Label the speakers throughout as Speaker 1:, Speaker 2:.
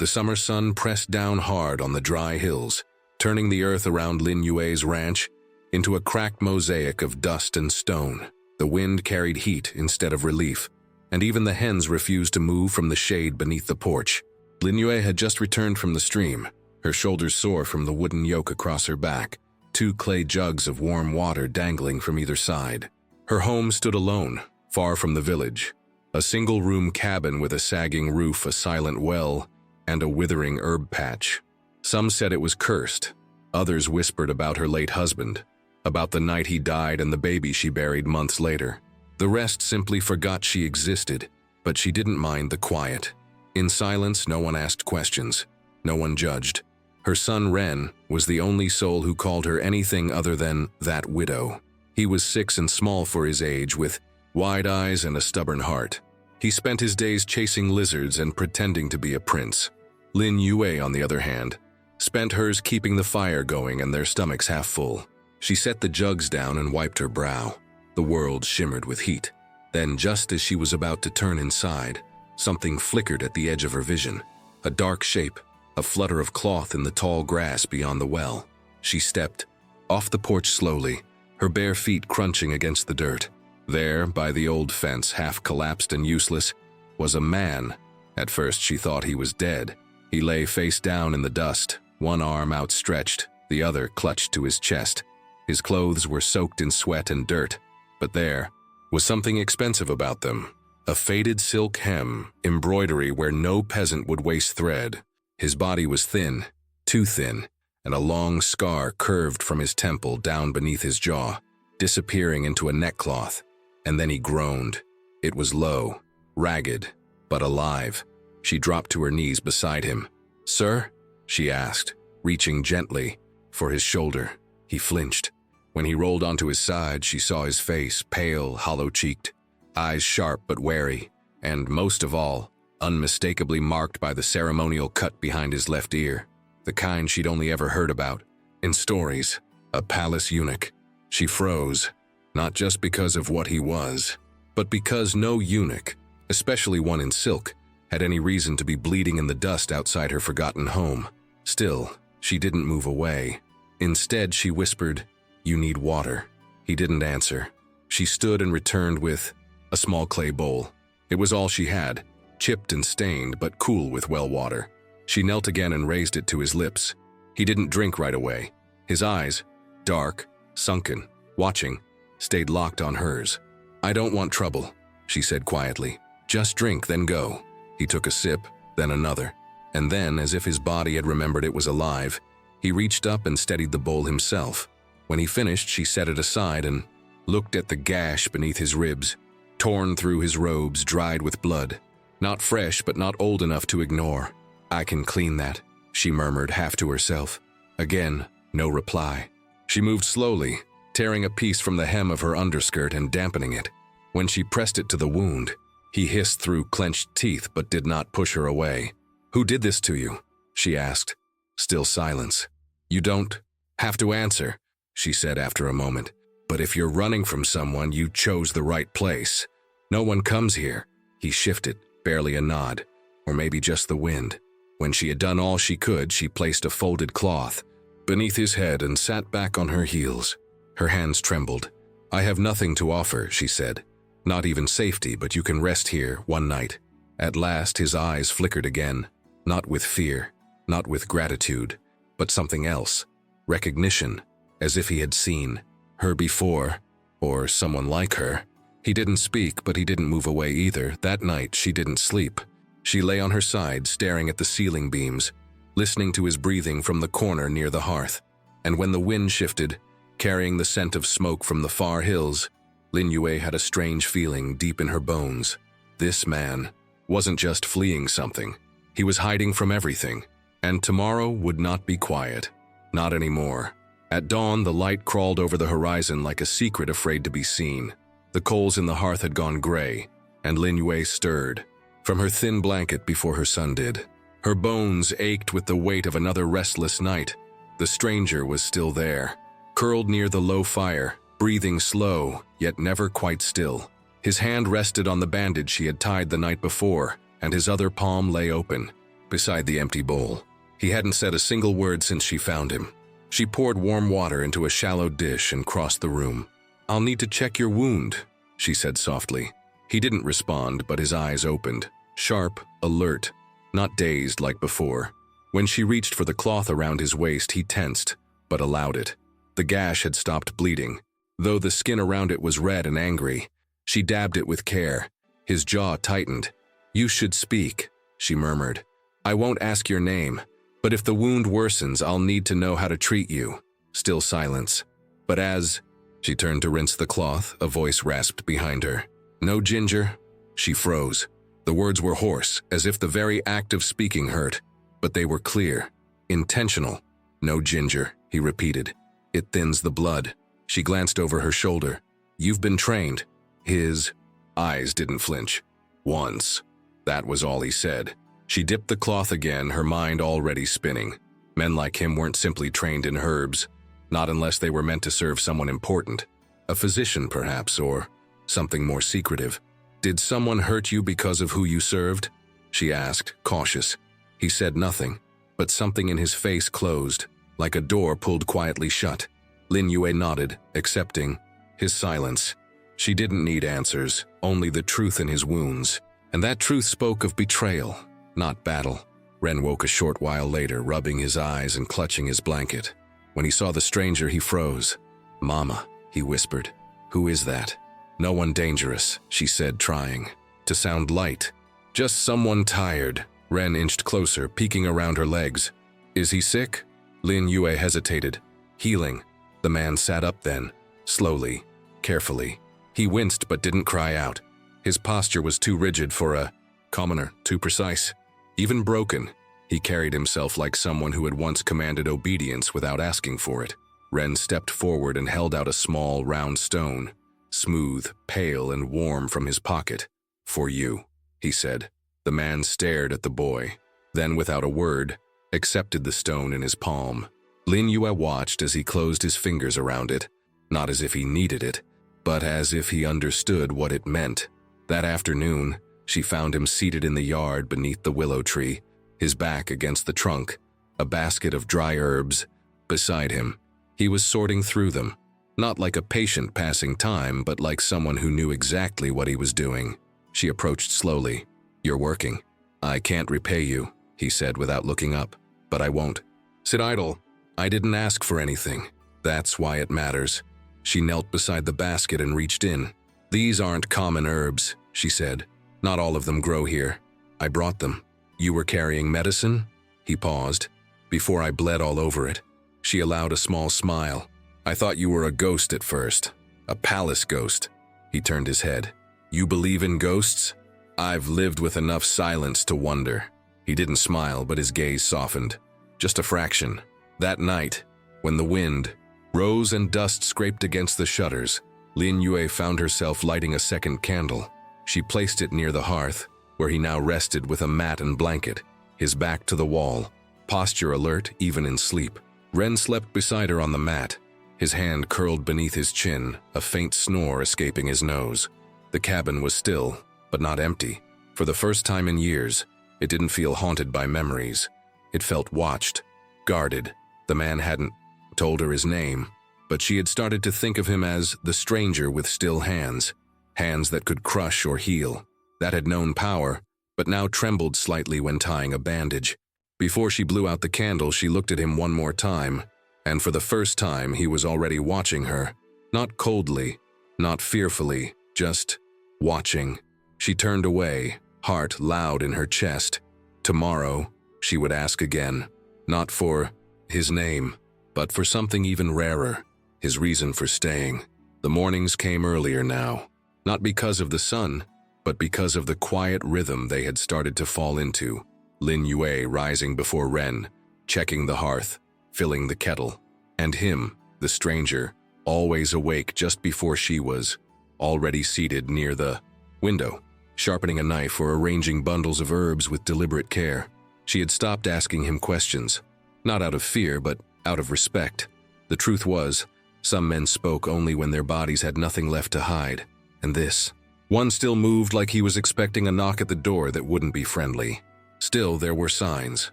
Speaker 1: The summer sun pressed down hard on the dry hills, turning the earth around Lin Yue's ranch into a cracked mosaic of dust and stone. The wind carried heat instead of relief, and even the hens refused to move from the shade beneath the porch. Lin Yue had just returned from the stream, her shoulders sore from the wooden yoke across her back, 2 clay jugs of warm water dangling from either side. Her home stood alone, far from the village, a single-room cabin with a sagging roof, a silent well, and a withering herb patch. Some said it was cursed. Others whispered about her late husband, about the night he died and the baby she buried months later. The rest simply forgot she existed, but she didn't mind the quiet. In silence, no one asked questions. No one judged. Her son Ren was the only soul who called her anything other than that widow. He was 6 and small for his age, with wide eyes and a stubborn heart. He spent his days chasing lizards and pretending to be a prince. Lin Yue, on the other hand, spent hers keeping the fire going and their stomachs half full. She set the jugs down and wiped her brow. The world shimmered with heat. Then, just as she was about to turn inside, something flickered at the edge of her vision. A dark shape, a flutter of cloth in the tall grass beyond the well. She stepped off the porch slowly, her bare feet crunching against the dirt. There, by the old fence, half collapsed and useless, was a man. At first she thought he was dead. He lay face down in the dust, one arm outstretched, the other clutched to his chest. His clothes were soaked in sweat and dirt, but there was something expensive about them. A faded silk hem, embroidery where no peasant would waste thread. His body was thin, too thin, and a long scar curved from his temple down beneath his jaw, disappearing into a neckcloth. And then he groaned. It was low, ragged, but alive. She dropped to her knees beside him. "Sir?" she asked, reaching gently for his shoulder. He flinched. When he rolled onto his side, she saw his face, pale, hollow-cheeked, eyes sharp but wary, and most of all, unmistakably marked by the ceremonial cut behind his left ear, the kind she'd only ever heard about in stories. A palace eunuch. She froze, not just because of what he was, but because no eunuch, especially one in silk, had any reason to be bleeding in the dust outside her forgotten home. Still, she didn't move away. Instead, she whispered, "You need water." He didn't answer. She stood and returned with a small clay bowl. It was all she had, chipped and stained, but cool with well water. She knelt again and raised it to his lips. He didn't drink right away. His eyes, dark, sunken, watching, stayed locked on hers. "I don't want trouble," she said quietly. "Just drink, then go." He took a sip, then another. And then, as if his body had remembered it was alive, he reached up and steadied the bowl himself. When he finished, she set it aside and looked at the gash beneath his ribs, torn through his robes, dried with blood. Not fresh, but not old enough to ignore. "I can clean that," she murmured, half to herself. Again, no reply. She moved slowly, tearing a piece from the hem of her underskirt and dampening it. When she pressed it to the wound, he hissed through clenched teeth but did not push her away. "Who did this to you?" she asked. Still silence. "You don't have to answer," she said after a moment. "But if you're running from someone, you chose the right place. No one comes here." He shifted, barely a nod, or maybe just the wind. When she had done all she could, she placed a folded cloth beneath his head and sat back on her heels. Her hands trembled. "I have nothing to offer," she said. "Not even safety, but you can rest here one night." At last his eyes flickered again, not with fear, not with gratitude, but something else. Recognition, as if he had seen her before, or someone like her. He didn't speak, but he didn't move away either. That night she didn't sleep. She lay on her side, staring at the ceiling beams, listening to his breathing from the corner near the hearth. And when the wind shifted, carrying the scent of smoke from the far hills, Lin Yue had a strange feeling deep in her bones. This man wasn't just fleeing something. He was hiding from everything. And tomorrow would not be quiet. Not anymore. At dawn, the light crawled over the horizon like a secret afraid to be seen. The coals in the hearth had gone gray, and Lin Yue stirred from her thin blanket before her son did. Her bones ached with the weight of another restless night. The stranger was still there, curled near the low fire, breathing slow, yet never quite still. His hand rested on the bandage she had tied the night before, and his other palm lay open. beside the empty bowl. He hadn't said a single word since she found him. She poured warm water into a shallow dish and crossed the room. "I'll need to check your wound," she said softly. He didn't respond, but his eyes opened, sharp, alert, not dazed like before. When she reached for the cloth around his waist, he tensed, but allowed it. The gash had stopped bleeding, though the skin around it was red and angry. She dabbed it with care. His jaw tightened. "You should speak," she murmured. "I won't ask your name, but if the wound worsens, I'll need to know how to treat you." Still silence. "But as—" She turned to rinse the cloth, a voice rasped behind her. "No ginger?" She froze. The words were hoarse, as if the very act of speaking hurt, but they were clear, intentional. "No ginger," he repeated. "It thins the blood." She glanced over her shoulder. "You've been trained." His eyes didn't flinch. "Once." That was all he said. She dipped the cloth again, her mind already spinning. Men like him weren't simply trained in herbs, not unless they were meant to serve someone important. A physician, perhaps, or something more secretive. "Did someone hurt you because of who you served?" she asked, cautious. He said nothing, but something in his face closed, like a door pulled quietly shut. Lin Yue nodded, accepting his silence. She didn't need answers, only the truth in his wounds. And that truth spoke of betrayal, not battle. Ren woke a short while later, rubbing his eyes and clutching his blanket. When he saw the stranger, he froze. "Mama," he whispered. "Who is that?" "No one dangerous," she said, trying to sound light. "Just someone tired." Ren inched closer, peeking around her legs. "Is he sick?" Lin Yue hesitated. "Healing." The man sat up then, slowly, carefully. He winced but didn't cry out. His posture was too rigid for a commoner, too precise. Even broken, he carried himself like someone who had once commanded obedience without asking for it. Ren stepped forward and held out a small, round stone, smooth, pale, and warm from his pocket. "For you," he said. The man stared at the boy, then without a word, accepted the stone in his palm. Lin Yue watched as he closed his fingers around it, not as if he needed it, but as if he understood what it meant. That afternoon, she found him seated in the yard beneath the willow tree, his back against the trunk, a basket of dry herbs beside him. He was sorting through them, not like a patient passing time, but like someone who knew exactly what he was doing. She approached slowly. "You're working. I can't repay you," he said without looking up. "But I won't. Sit idle. I didn't ask for anything. That's why it matters." She knelt beside the basket and reached in. "These aren't common herbs," she said. "Not all of them grow here. I brought them." "You were carrying medicine?" He paused. "Before I bled all over it." She allowed a small smile. "I thought you were a ghost at first. A palace ghost." He turned his head. "You believe in ghosts?" "I've lived with enough silence to wonder." He didn't smile, but his gaze softened. "Just a fraction. That night, when the wind rose and dust scraped against the shutters, Lin Yue found herself lighting a second candle. She placed it near the hearth, where he now rested with a mat and blanket, his back to the wall, posture alert even in sleep. Ren slept beside her on the mat, his hand curled beneath his chin, a faint snore escaping his nose. The cabin was still, but not empty. For the first time in years, it didn't feel haunted by memories. It felt watched, guarded. The man hadn't told her his name, but she had started to think of him as the stranger with still hands, hands that could crush or heal, that had known power, but now trembled slightly when tying a bandage. Before she blew out the candle, she looked at him one more time, and for the first time he was already watching her, not coldly, not fearfully, just watching. She turned away, heart loud in her chest. Tomorrow, she would ask again, not for his name, but for something even rarer, his reason for staying. The mornings came earlier now, not because of the sun, but because of the quiet rhythm they had started to fall into. Lin Yue rising before Ren, checking the hearth, filling the kettle, and him, the stranger, always awake just before she was, already seated near the window, sharpening a knife or arranging bundles of herbs with deliberate care. She had stopped asking him questions, not out of fear, but out of respect. The truth was, some men spoke only when their bodies had nothing left to hide, and this one still moved like he was expecting a knock at the door that wouldn't be friendly. Still, there were signs,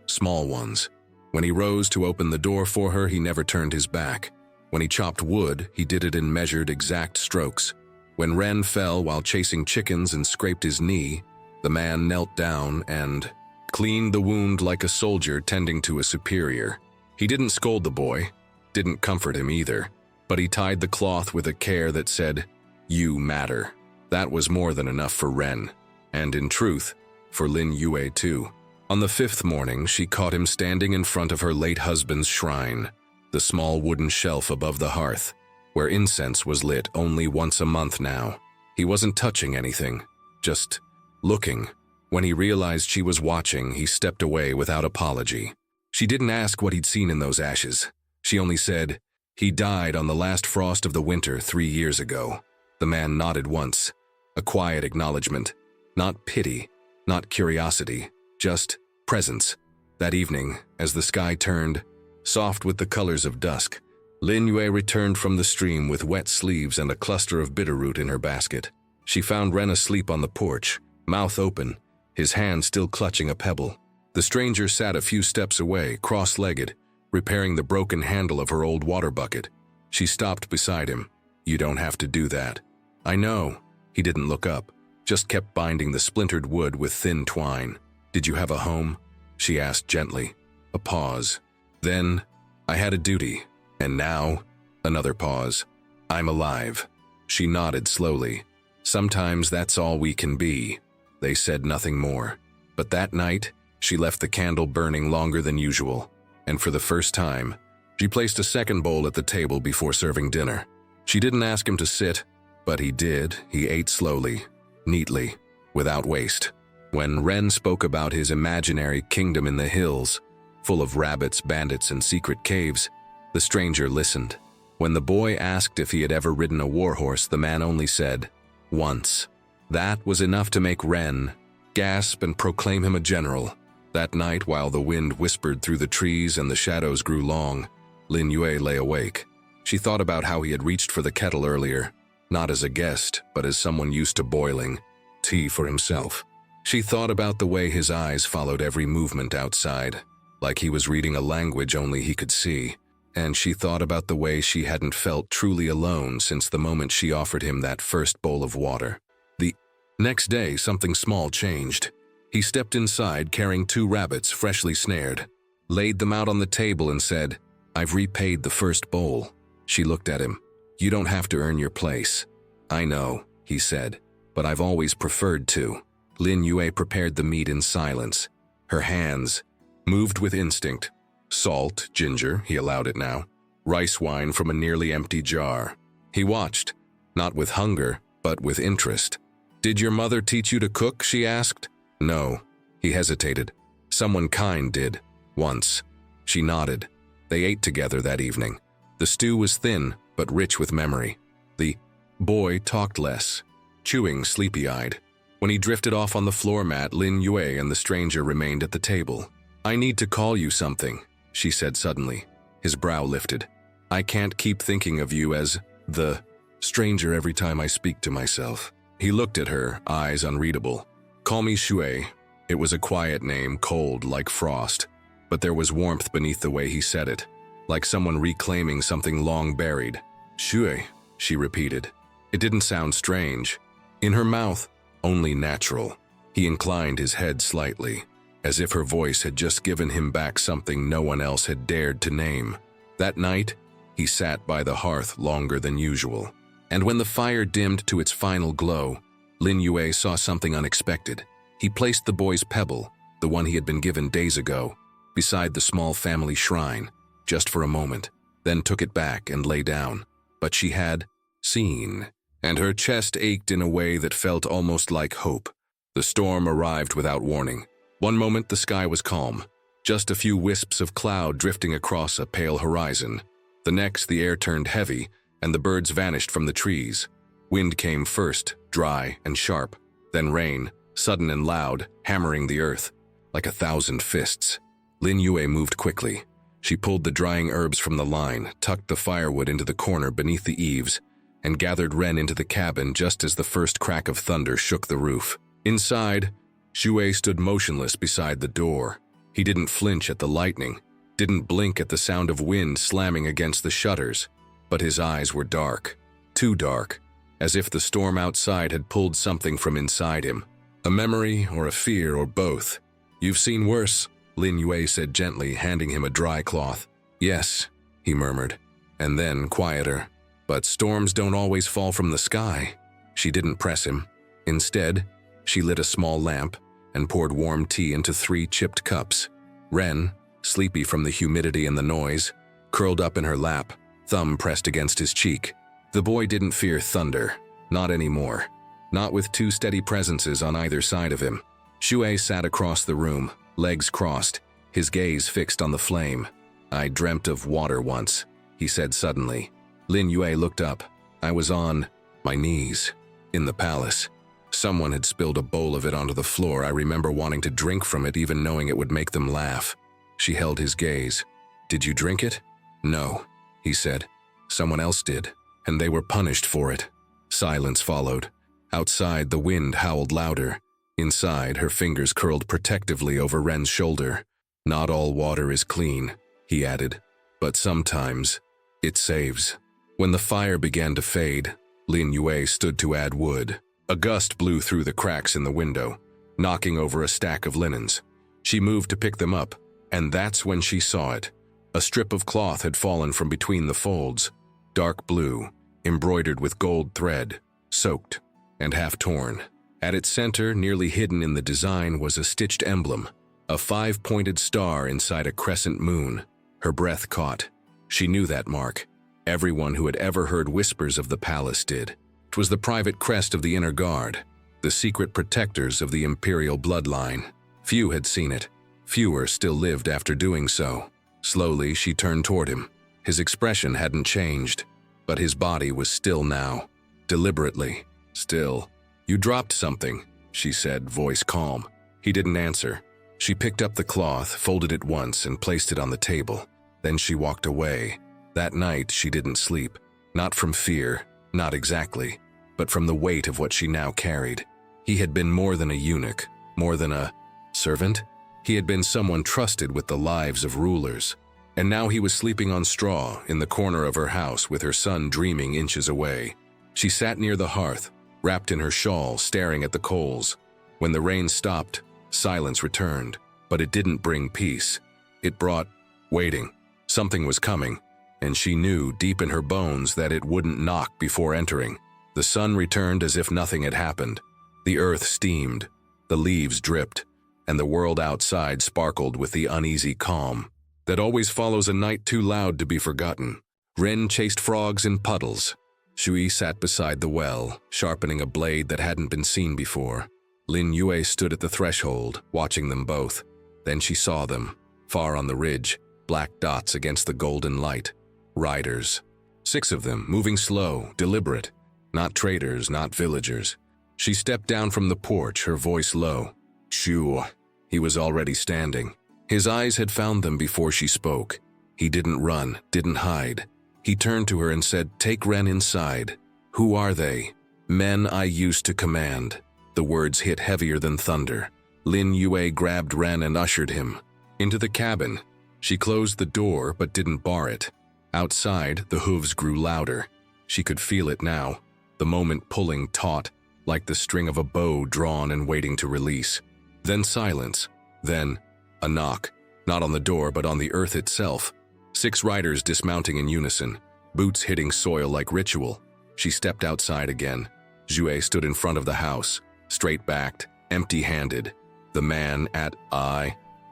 Speaker 1: small ones. When he rose to open the door for her, he never turned his back. When he chopped wood, he did it in measured, exact strokes. When Ren fell while chasing chickens and scraped his knee, the man knelt down and cleaned the wound like a soldier tending to a superior. He didn't scold the boy, didn't comfort him either, but he tied the cloth with a care that said, "You matter." That was more than enough for Ren, and in truth, for Lin Yue too. On the 5th morning, she caught him standing in front of her late husband's shrine, the small wooden shelf above the hearth, where incense was lit only once a month now. He wasn't touching anything, just looking. When he realized she was watching, he stepped away without apology. She didn't ask what he'd seen in those ashes. She only said, "He died on the last frost of the winter 3 years ago." The man nodded once, a quiet acknowledgement, not pity, not curiosity, just presence. That evening, as the sky turned, soft with the colors of dusk, Lin Yue returned from the stream with wet sleeves and a cluster of bitterroot in her basket. She found Ren asleep on the porch, mouth open, his hand still clutching a pebble. The stranger sat a few steps away, cross-legged, repairing the broken handle of her old water bucket. She stopped beside him. "You don't have to do that." "I know." He didn't look up, just kept binding the splintered wood with thin twine. "Did you have a home?" she asked gently. A pause. Then, "I had a duty. And now?" Another pause. "I'm alive." She nodded slowly. "Sometimes that's all we can be." They said nothing more. But that night, she left the candle burning longer than usual. And for the first time, she placed a second bowl at the table before serving dinner. She didn't ask him to sit, but he did. He ate slowly, neatly, without waste. When Ren spoke about his imaginary kingdom in the hills, full of rabbits, bandits, and secret caves, the stranger listened. When the boy asked if he had ever ridden a warhorse, the man only said, "Once." That was enough to make Ren gasp and proclaim him a general. That night, while the wind whispered through the trees and the shadows grew long, Lin Yue lay awake. She thought about how he had reached for the kettle earlier, not as a guest, but as someone used to boiling tea for himself. She thought about the way his eyes followed every movement outside, like he was reading a language only he could see. And she thought about the way she hadn't felt truly alone since the moment she offered him that first bowl of water. The next day, something small changed. He stepped inside carrying 2 rabbits freshly snared, laid them out on the table and said, "I've repaid the first bowl." She looked at him. "You don't have to earn your place." "I know," he said, "but I've always preferred to." Lin Yue prepared the meat in silence. Her hands moved with instinct. Salt, ginger, he allowed it now. Rice wine from a nearly empty jar. He watched, not with hunger, but with interest. "Did your mother teach you to cook?" she asked. "No." He hesitated. "Someone kind did, once." She nodded. They ate together that evening. The stew was thin, but rich with memory. The boy talked less, chewing sleepy-eyed. When he drifted off on the floor mat, Lin Yue and the stranger remained at the table. "I need to call you something," she said suddenly. His brow lifted. "I can't keep thinking of you as the stranger every time I speak to myself." He looked at her, eyes unreadable. "Call me Shui." It was a quiet name, cold like frost, but there was warmth beneath the way he said it, like someone reclaiming something long buried. "Shui," she repeated. It didn't sound strange. In her mouth, only natural. He inclined his head slightly, as if her voice had just given him back something no one else had dared to name. That night, he sat by the hearth longer than usual. And when the fire dimmed to its final glow, Lin Yue saw something unexpected. He placed the boy's pebble, the one he had been given days ago, beside the small family shrine, just for a moment, then took it back and lay down. But she had seen, and her chest ached in a way that felt almost like hope. The storm arrived without warning. One moment the sky was calm, just a few wisps of cloud drifting across a pale horizon. The next, the air turned heavy, and the birds vanished from the trees. Wind came first, dry and sharp, then rain, sudden and loud, hammering the earth, like 1,000 fists. Lin Yue moved quickly. She pulled the drying herbs from the line, tucked the firewood into the corner beneath the eaves, and gathered Ren into the cabin just as the first crack of thunder shook the roof. Inside, Xue stood motionless beside the door. He didn't flinch at the lightning, didn't blink at the sound of wind slamming against the shutters, but his eyes were dark, too dark, as if the storm outside had pulled something from inside him. A memory or a fear or both. "You've seen worse," Lin Yue said gently, handing him a dry cloth. "Yes," he murmured, and then quieter. "But storms don't always fall from the sky." She didn't press him. Instead, she lit a small lamp and poured warm tea into 3 chipped cups. Ren, sleepy from the humidity and the noise, curled up in her lap, thumb pressed against his cheek. The boy didn't fear thunder, not anymore. Not with 2 steady presences on either side of him. Xue sat across the room, legs crossed, his gaze fixed on the flame. "I dreamt of water once," he said suddenly. Lin Yue looked up. "I was on my knees, in the palace. Someone had spilled a bowl of it onto the floor. I remember wanting to drink from it, even knowing it would make them laugh." She held his gaze. "Did you drink it?" "No," he said. "Someone else did, and they were punished for it." Silence followed. Outside, the wind howled louder. Inside, her fingers curled protectively over Ren's shoulder. "Not all water is clean," he added, "but sometimes it saves." When the fire began to fade, Lin Yue stood to add wood. A gust blew through the cracks in the window, knocking over a stack of linens. She moved to pick them up, and that's when she saw it. A strip of cloth had fallen from between the folds, dark blue, embroidered with gold thread, soaked, and half torn. At its center, nearly hidden in the design, was a stitched emblem, a 5-pointed star inside a crescent moon. Her breath caught. She knew that mark. Everyone who had ever heard whispers of the palace did. It was the private crest of the inner guard, the secret protectors of the imperial bloodline. Few had seen it. Fewer still lived after doing so. Slowly, she turned toward him. His expression hadn't changed, but his body was still now. Deliberately, still. "You dropped something," she said, voice calm. He didn't answer. She picked up the cloth, folded it once, and placed it on the table. Then she walked away. That night, she didn't sleep. Not from fear, not exactly, but from the weight of what she now carried. He had been more than a eunuch, more than a servant. He had been someone trusted with the lives of rulers. And now he was sleeping on straw in the corner of her house with her son dreaming inches away. She sat near the hearth, wrapped in her shawl, staring at the coals. When the rain stopped, silence returned, but it didn't bring peace. It brought waiting. Something was coming, and she knew deep in her bones that it wouldn't knock before entering. The sun returned as if nothing had happened. The earth steamed, the leaves dripped, and the world outside sparkled with the uneasy calm that always follows a night too loud to be forgotten. Ren chased frogs in puddles. Shui sat beside the well, sharpening a blade that hadn't been seen before. Lin Yue stood at the threshold, watching them both. Then she saw them, far on the ridge, black dots against the golden light. Riders. 6 of them, moving slow, deliberate. Not traders, not villagers. She stepped down from the porch, her voice low. "Shu." He was already standing. His eyes had found them before she spoke. He didn't run, didn't hide. He turned to her and said, "Take Ren inside." "Who are they?" "Men I used to command." The words hit heavier than thunder. Lin Yue grabbed Ren and ushered him into the cabin. She closed the door but didn't bar it. Outside, the hooves grew louder. She could feel it now, the moment pulling taut, like the string of a bow drawn and waiting to release. Then silence. Then a knock, not on the door but on the earth itself. 6 riders dismounting in unison, boots hitting soil like ritual. She stepped outside again. Xue stood in front of the house, straight-backed, empty-handed. The man at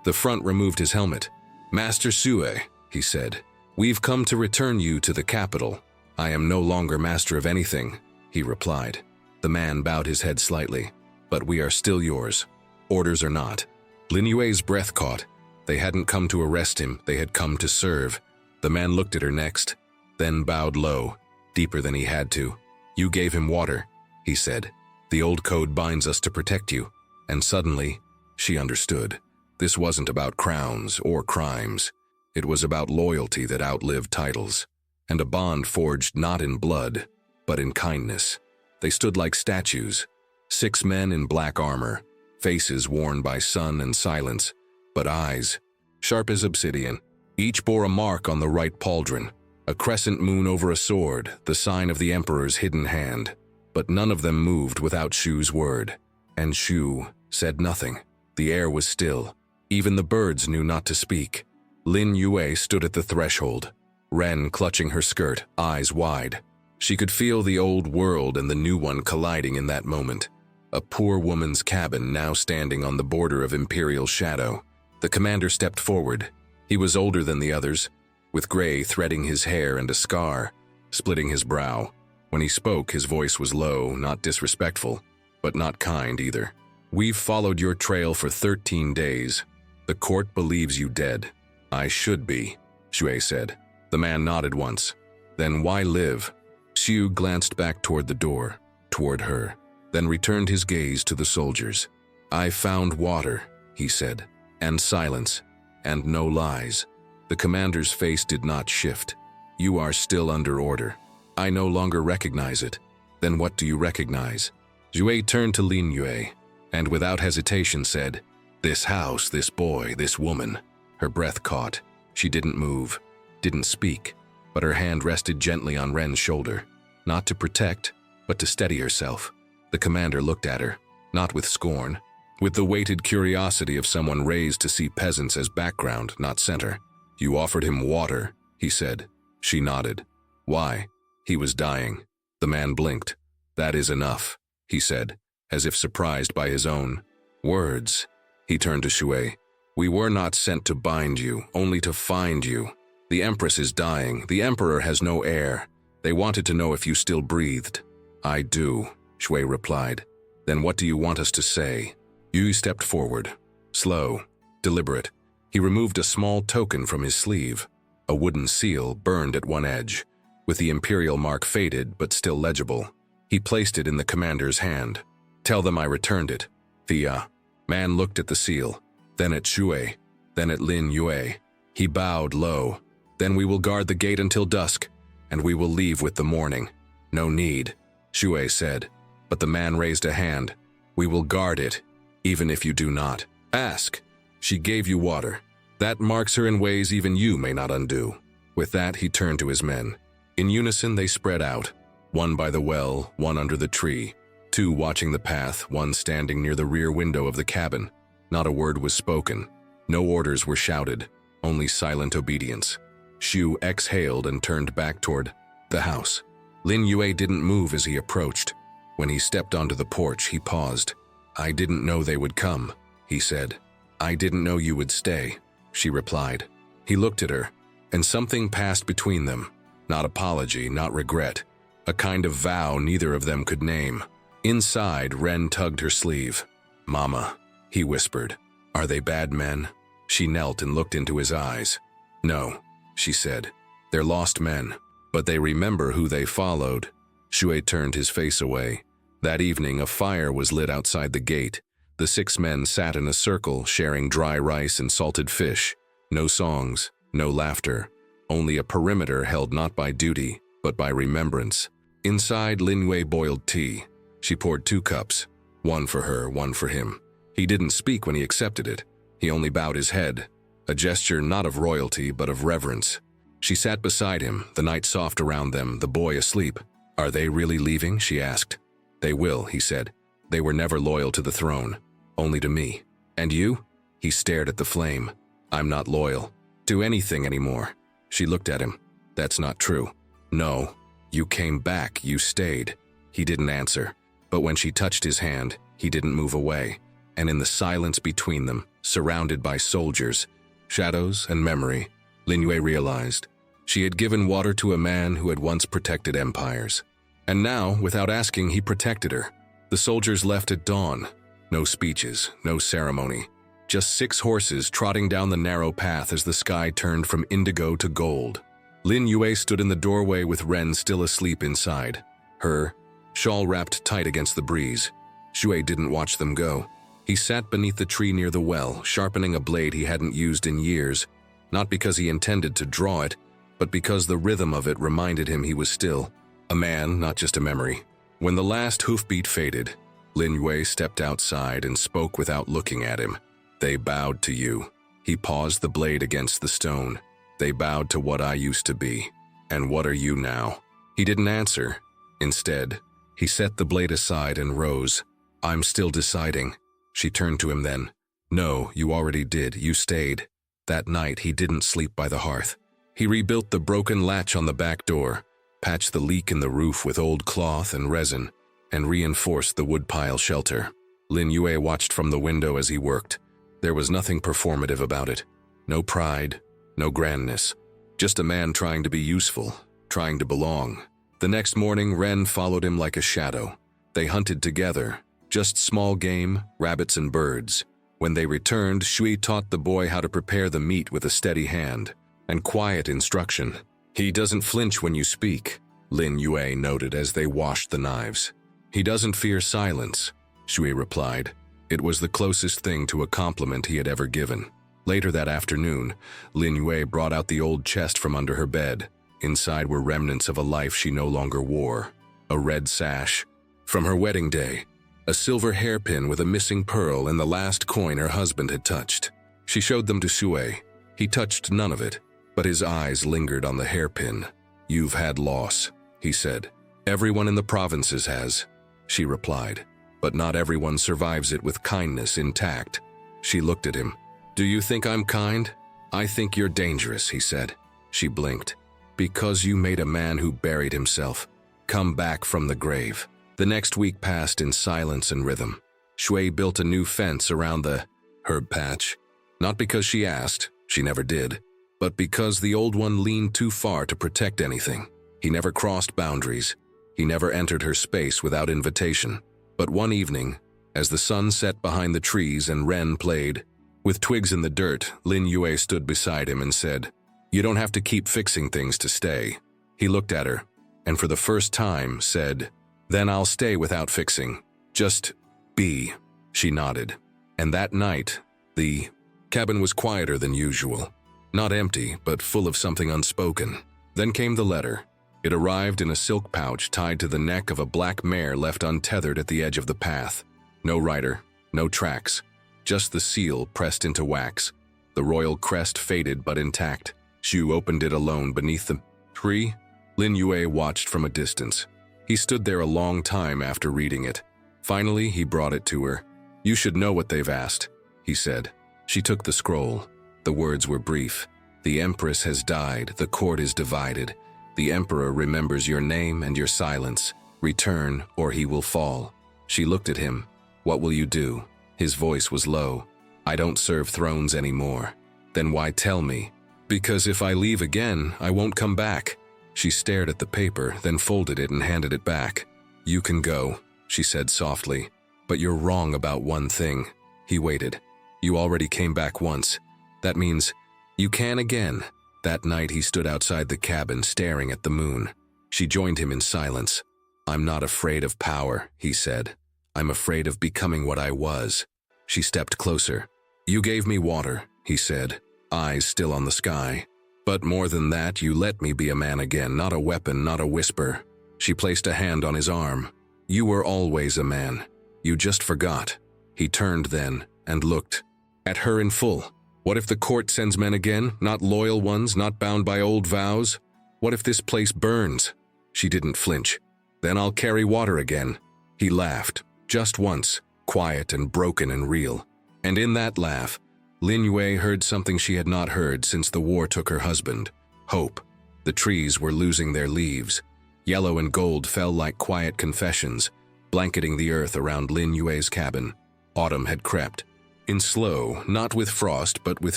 Speaker 1: the front removed his helmet. "Master Sue," he said, "we've come to return you to the capital." "I am no longer master of anything," he replied. The man bowed his head slightly. "But we are still yours. Orders or not." Lin Yue's breath caught. They hadn't come to arrest him, they had come to serve. The man looked at her next, then bowed low, deeper than he had to. "You gave him water," he said. "The old code binds us to protect you." And suddenly, she understood. This wasn't about crowns or crimes. It was about loyalty that outlived titles, and a bond forged not in blood, but in kindness. They stood like statues, 6 men in black armor, faces worn by sun and silence, but eyes, sharp as obsidian. Each bore a mark on the right pauldron, a crescent moon over a sword, the sign of the Emperor's hidden hand. But none of them moved without Shu's word, and Shu said nothing. The air was still. Even the birds knew not to speak. Lin Yue stood at the threshold, Ren clutching her skirt, eyes wide. She could feel the old world and the new one colliding in that moment. A poor woman's cabin now standing on the border of imperial shadow. The commander stepped forward. He was older than the others, with gray threading his hair and a scar, splitting his brow. When he spoke, his voice was low, not disrespectful, but not kind either. "We've followed your trail for 13 days. The court believes you dead." "I should be," Shui said. The man nodded once. "Then why live?" Xu glanced back toward the door, toward her, then returned his gaze to the soldiers. "I found water," he said, "and silence, and no lies." The commander's face did not shift. "You are still under order." "I no longer recognize it." "Then what do you recognize?" Zhui turned to Lin Yue, and without hesitation said, "This house, this boy, this woman." Her breath caught. She didn't move, didn't speak, but her hand rested gently on Ren's shoulder, not to protect, but to steady herself. The commander looked at her, not with scorn, with the weighted curiosity of someone raised to see peasants as background, not center. "You offered him water," he said. She nodded. "Why?" "He was dying." The man blinked. "That is enough," he said, as if surprised by his own words. He turned to Shui. "We were not sent to bind you, only to find you. The Empress is dying. The Emperor has no heir. They wanted to know if you still breathed." "I do," Shui replied. "Then what do you want us to say?" Yu stepped forward, slow, deliberate. He removed a small token from his sleeve, a wooden seal burned at one edge, with the imperial mark faded but still legible. He placed it in the commander's hand. "Tell them I returned it." The man looked at the seal, then at Shui, then at Lin Yue. He bowed low. "Then we will guard the gate until dusk, and we will leave with the morning." "No need," Shui said, but the man raised a hand. "We will guard it, even if you do not. Ask. She gave you water. That marks her in ways even you may not undo." With that, he turned to his men. In unison, they spread out, one by the well, one under the tree, two watching the path, one standing near the rear window of the cabin. Not a word was spoken. No orders were shouted, only silent obedience. Shu exhaled and turned back toward the house. Lin Yue didn't move as he approached. When he stepped onto the porch, he paused. "I didn't know they would come," he said. "I didn't know you would stay," she replied. He looked at her, and something passed between them. Not apology, not regret. A kind of vow neither of them could name. Inside, Ren tugged her sleeve. "Mama," he whispered. "Are they bad men?" She knelt and looked into his eyes. "No," she said. "They're lost men, but they remember who they followed." Shui turned his face away. That evening, a fire was lit outside the gate. The 6 men sat in a circle, sharing dry rice and salted fish. No songs, no laughter, only a perimeter held not by duty, but by remembrance. Inside, Lin Yue boiled tea. She poured 2 cups, one for her, one for him. He didn't speak when he accepted it. He only bowed his head, a gesture not of royalty, but of reverence. She sat beside him, the night soft around them, the boy asleep. "Are they really leaving?" she asked. "They will," he said. "They were never loyal to the throne, only to me." "And you?" He stared at the flame. "I'm not loyal to anything anymore." She looked at him. "That's not true." "No, you came back, you stayed." He didn't answer, but when she touched his hand, he didn't move away. And in the silence between them, surrounded by soldiers, shadows, and memory, Lin Yue realized she had given water to a man who had once protected empires. And now, without asking, he protected her. The soldiers left at dawn. No speeches, no ceremony. Just 6 horses trotting down the narrow path as the sky turned from indigo to gold. Lin Yue stood in the doorway with Ren still asleep inside, her shawl wrapped tight against the breeze. Shui didn't watch them go. He sat beneath the tree near the well, sharpening a blade he hadn't used in years, not because he intended to draw it, but because the rhythm of it reminded him he was still a man, not just a memory. When the last hoofbeat faded, Lin Yue stepped outside and spoke without looking at him. They bowed to you. He paused the blade against the stone. They bowed to what I used to be. And what are you now? He didn't answer. Instead, he set the blade aside and rose. I'm still deciding. She turned to him then. No, you already did. You stayed. That night, he didn't sleep by the hearth. He rebuilt the broken latch on the back door, patched the leak in the roof with old cloth and resin, and reinforced the woodpile shelter. Lin Yue watched from the window as he worked. There was nothing performative about it. No pride, no grandness. Just a man trying to be useful, trying to belong. The next morning, Ren followed him like a shadow. They hunted together, just small game, rabbits and birds. When they returned, Shui taught the boy how to prepare the meat with a steady hand and quiet instruction. He doesn't flinch when you speak, Lin Yue noted as they washed the knives. He doesn't fear silence, Shui replied. It was the closest thing to a compliment he had ever given. Later that afternoon, Lin Yue brought out the old chest from under her bed. Inside were remnants of a life she no longer wore. A red sash from her wedding day, a silver hairpin with a missing pearl and the last coin her husband had touched. She showed them to Shui. He touched none of it, but his eyes lingered on the hairpin. You've had loss, he said. Everyone in the provinces has, she replied. But not everyone survives it with kindness intact. She looked at him. Do you think I'm kind? I think you're dangerous, he said. She blinked. Because you made a man who buried himself come back from the grave. The next week passed in silence and rhythm. Shui built a new fence around the herb patch. Not because she asked, she never did, but because the old one leaned too far to protect anything. He never crossed boundaries. He never entered her space without invitation. But one evening, as the sun set behind the trees and Ren played with twigs in the dirt, Lin Yue stood beside him and said, You don't have to keep fixing things to stay. He looked at her, and for the first time said, Then I'll stay without fixing. Just be. She nodded. And that night, the cabin was quieter than usual. Not empty, but full of something unspoken. Then came the letter. It arrived in a silk pouch tied to the neck of a black mare left untethered at the edge of the path. No rider, no tracks, just the seal pressed into wax. The royal crest faded but intact. Shu opened it alone beneath the tree. Lin Yue watched from a distance. He stood there a long time after reading it. Finally, he brought it to her. You should know what they've asked, he said. She took the scroll. The words were brief. The empress has died, the court is divided. The emperor remembers your name and your silence. Return, or he will fall. She looked at him. What will you do? His voice was low. I don't serve thrones anymore. Then why tell me? Because if I leave again, I won't come back. She stared at the paper, then folded it and handed it back. You can go, she said softly. But you're wrong about one thing. He waited. You already came back once. That means you can again. That night he stood outside the cabin staring at the moon. She joined him in silence. I'm not afraid of power, he said. I'm afraid of becoming what I was. She stepped closer. You gave me water, he said, eyes still on the sky. But more than that, you let me be a man again, not a weapon, not a whisper. She placed a hand on his arm. You were always a man. You just forgot. He turned then and looked at her in full. What if the court sends men again, not loyal ones, not bound by old vows? What if this place burns? She didn't flinch. Then I'll carry water again. He laughed, just once, quiet and broken and real. And in that laugh, Lin Yue heard something she had not heard since the war took her husband. Hope. The trees were losing their leaves. Yellow and gold fell like quiet confessions, blanketing the earth around Lin Yue's cabin. Autumn had crept. In slow, not with frost, but with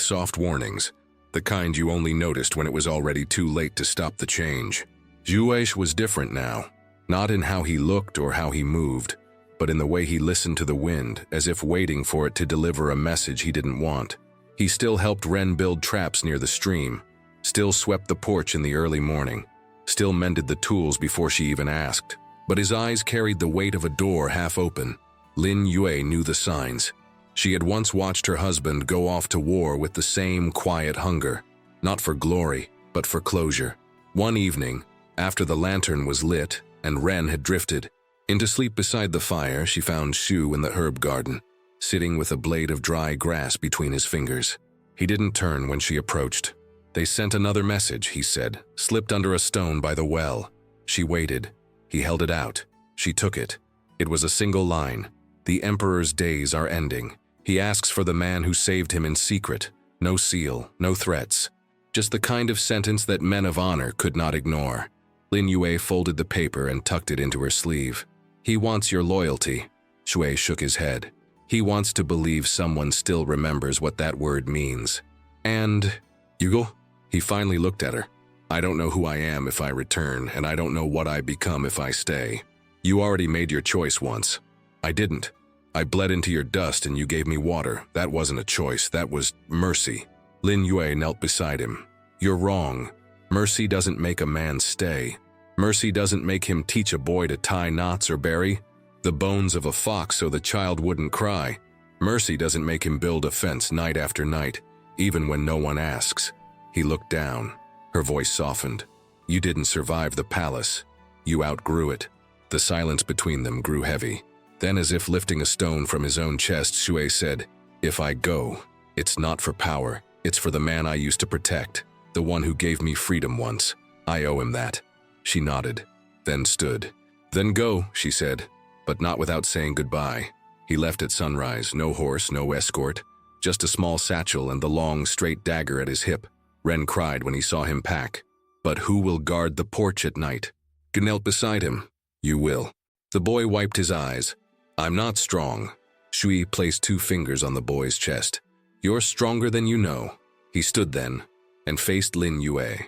Speaker 1: soft warnings. The kind you only noticed when it was already too late to stop the change. Zhuesh was different now. Not in how he looked or how he moved, but in the way he listened to the wind, as if waiting for it to deliver a message he didn't want. He still helped Ren build traps near the stream, still swept the porch in the early morning, still mended the tools before she even asked. But his eyes carried the weight of a door half open. Lin Yue knew the signs. She had once watched her husband go off to war with the same quiet hunger, not for glory, but for closure. One evening, after the lantern was lit and Ren had drifted Into sleep beside the fire, she found Shu in the herb garden, sitting with a blade of dry grass between his fingers. He didn't turn when she approached. They sent another message, he said, slipped under a stone by the well. She waited. He held it out. She took it. It was a single line. The Emperor's days are ending. He asks for the man who saved him in secret. No seal, no threats. Just the kind of sentence that men of honor could not ignore. Lin Yue folded the paper and tucked it into her sleeve. He wants your loyalty. Shui shook his head. He wants to believe someone still remembers what that word means. And, Yugo? He finally looked at her. I don't know who I am if I return, and I don't know what I become if I stay. You already made your choice once. I didn't. I bled into your dust and you gave me water. That wasn't a choice, that was mercy. Lin Yue knelt beside him. You're wrong. Mercy doesn't make a man stay. Mercy doesn't make him teach a boy to tie knots or bury the bones of a fox so the child wouldn't cry. Mercy doesn't make him build a fence night after night, even when no one asks. He looked down. Her voice softened. You didn't survive the palace. You outgrew it. The silence between them grew heavy. Then, as if lifting a stone from his own chest, Shui said, If I go, it's not for power. It's for the man I used to protect, the one who gave me freedom once. I owe him that. She nodded, then stood. Then go, she said, but not without saying goodbye. He left at sunrise, no horse, no escort, just a small satchel and the long, straight dagger at his hip. Ren cried when he saw him pack. But who will guard the porch at night? Gu knelt beside him. You will. The boy wiped his eyes. I'm not strong. Shui placed 2 fingers on the boy's chest. You're stronger than you know. He stood then and faced Lin Yue.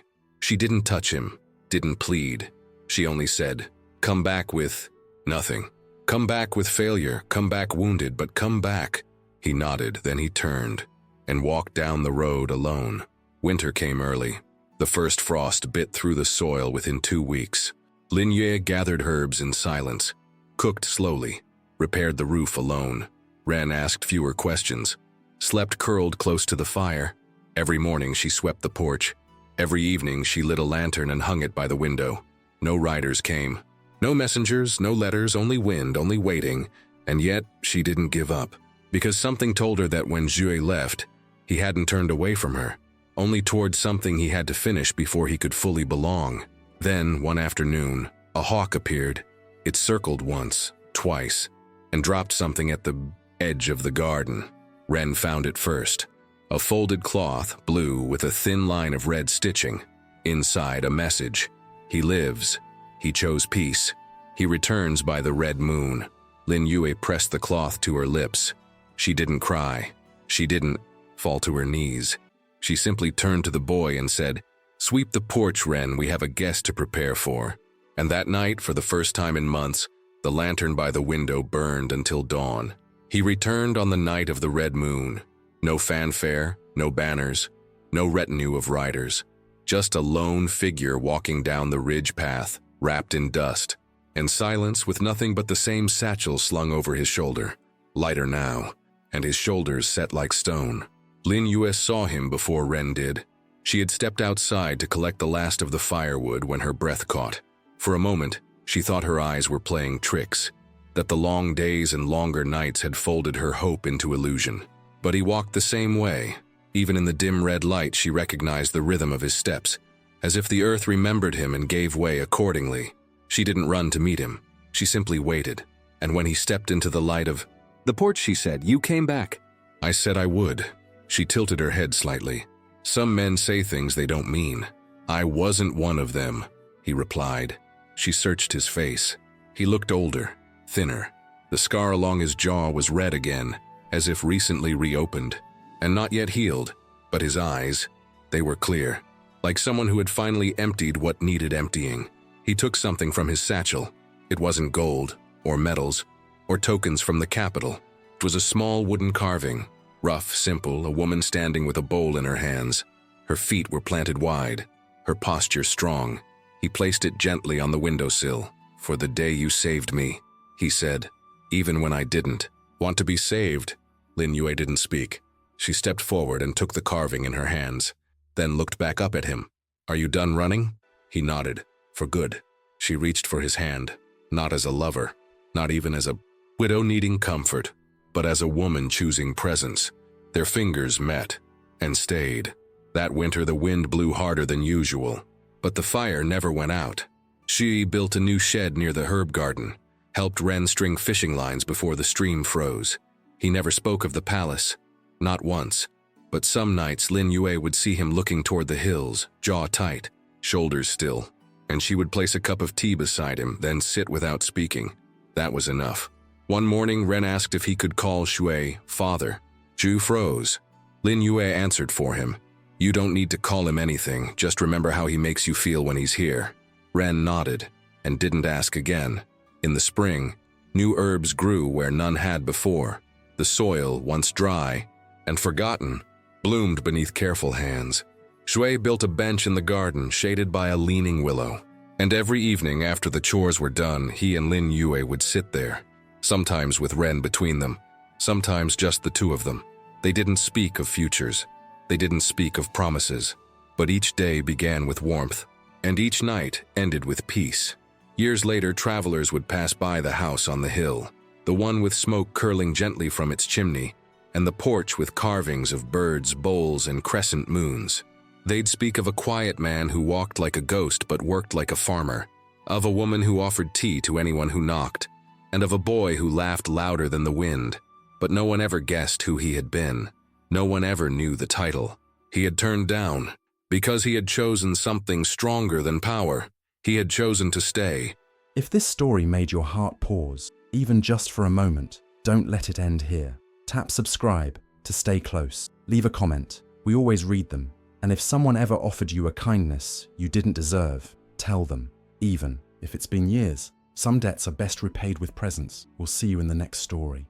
Speaker 1: She didn't touch him, didn't plead. She only said, come back with nothing. Come back with failure, come back wounded, but come back. He nodded, then he turned and walked down the road alone. Winter came early. The first frost bit through the soil within 2 weeks. Lin Yue gathered herbs in silence, cooked slowly, repaired the roof alone. Ren asked fewer questions, slept curled close to the fire. Every morning she swept the porch. Every evening she lit a lantern and hung it by the window. No riders came. No messengers, no letters, only wind, only waiting. And yet she didn't give up. Because something told her that when Zhui left, he hadn't turned away from her. Only towards something he had to finish before he could fully belong. Then, one afternoon, a hawk appeared. It circled once, twice, and dropped something at the edge of the garden. Ren found it first. A folded cloth, blue, with a thin line of red stitching. Inside, a message. He lives. He chose peace. He returns by the red moon. Lin Yue pressed the cloth to her lips. She didn't cry. She didn't fall to her knees. She simply turned to the boy and said, Sweep the porch, Ren, we have a guest to prepare for. And that night, for the first time in months, the lantern by the window burned until dawn. He returned on the night of the red moon. No fanfare, no banners, no retinue of riders. Just a lone figure walking down the ridge path, wrapped in dust, and silence with nothing but the same satchel slung over his shoulder. Lighter now, and his shoulders set like stone. Lin Yue saw him before Ren did. She had stepped outside to collect the last of the firewood when her breath caught. For a moment, she thought her eyes were playing tricks, that the long days and longer nights had folded her hope into illusion. But he walked the same way. Even in the dim red light, she recognized the rhythm of his steps, as if the earth remembered him and gave way accordingly. She didn't run to meet him. She simply waited. And when he stepped into the light of the porch, she said, You came back. I said I would. She tilted her head slightly. Some men say things they don't mean. I wasn't one of them, he replied. She searched his face. He looked older, thinner. The scar along his jaw was red again, as if recently reopened, and not yet healed, but his eyes, they were clear, like someone who had finally emptied what needed emptying. He took something from his satchel. It wasn't gold, or metals, or tokens from the capital. It was a small wooden carving, rough, simple, a woman standing with a bowl in her hands. Her feet were planted wide, her posture strong. He placed it gently on the windowsill. For the day you saved me, he said, even when I didn't. Want to be saved? Lin Yue didn't speak. She stepped forward and took the carving in her hands, then looked back up at him. Are you done running? He nodded. For good. She reached for his hand, not as a lover, not even as a widow needing comfort, but as a woman choosing presence. Their fingers met and stayed. That winter the wind blew harder than usual, but the fire never went out. She built a new shed near the herb garden, helped Ren string fishing lines before the stream froze. He never spoke of the palace, not once, but some nights Lin Yue would see him looking toward the hills, jaw tight, shoulders still, and she would place a cup of tea beside him, then sit without speaking. That was enough. One morning, Ren asked if he could call Shui father. Zhu froze. Lin Yue answered for him. You don't need to call him anything, just remember how he makes you feel when he's here. Ren nodded and didn't ask again. In the spring, new herbs grew where none had before. The soil, once dry and forgotten, bloomed beneath careful hands. Shui built a bench in the garden shaded by a leaning willow, and every evening after the chores were done, he and Lin Yue would sit there, sometimes with Ren between them, sometimes just the two of them. They didn't speak of futures. They didn't speak of promises, but each day began with warmth, and each night ended with peace. Years later, travelers would pass by the house on the hill, the one with smoke curling gently from its chimney, and the porch with carvings of birds, bowls, and crescent moons. They'd speak of a quiet man who walked like a ghost but worked like a farmer, of a woman who offered tea to anyone who knocked, and of a boy who laughed louder than the wind. But no one ever guessed who he had been. No one ever knew the title he had turned down, because he had chosen something stronger than power. He had chosen to stay.
Speaker 2: If this story made your heart pause, even just for a moment, don't let it end here. Tap subscribe to stay close. Leave a comment. We always read them. And if someone ever offered you a kindness you didn't deserve, tell them, even if it's been years. Some debts are best repaid with presents. We'll see you in the next story.